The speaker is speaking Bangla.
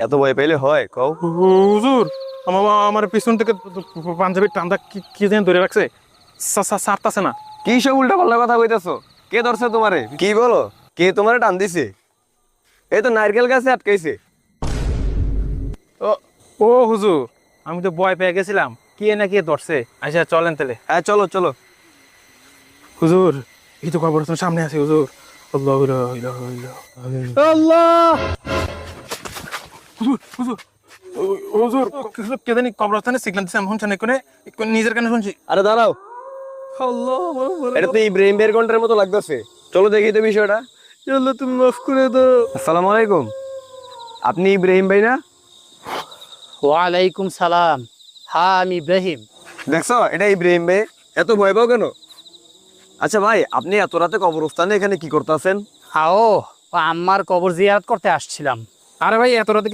এত ভয় পাইলে হয় কও? হুজুর আমার পিছন থেকে পাঞ্জাবির টান্দা কি যেন ধরে রাখছে, সারতাছে না। কি সব উল্টা পাল্টা কথা কইতাছো? কে ধরছে তোমারে? কি বলো? কে তোমারে টান দিছে? এই তো নারকেল গাছে আটকাইছে। ও ও হুজুর, আমি তো ভয় পেয়ে গেছিলাম, কে না কে ধরছে। আচ্ছা চলেন তাহলে। হ্যাঁ চলো চলো। হুজুর, এই তো কবরস্থান সামনে আছে হুজুর। আল্লাহ আল্লাহ। হুজুর হুজুর হুজুর, কে জানি কবরস্থানে সিগন্যাল দিচ্ছে, আমি শুনছি না, নিজের কানে শুনছি। আরে দাঁড়াও, আল্লাহ এটা তো ইব্রাহিম বের কণ্ঠের মতো লাগতেছে। চলো দেখি তো বিষয়টা। আল্লাহ, তুমি মাফ করে দাও। আসসালামু আলাইকুম, আপনি ইব্রাহিম ভাই না? ওয়ালাইকুম সালাম। হ্যাঁ, আমি ইব্রাহিম। দেখছো এটা ইব্রাহিম ভাই। এত ভয় পাও কেন? আচ্ছা ভাই, আপনি এত রাতে কবরস্থানে এখানে কি করতেছেন? ও আম্মার কবর জিয়ারত করতে আসছিলাম। আরে ভাই, এত রাতে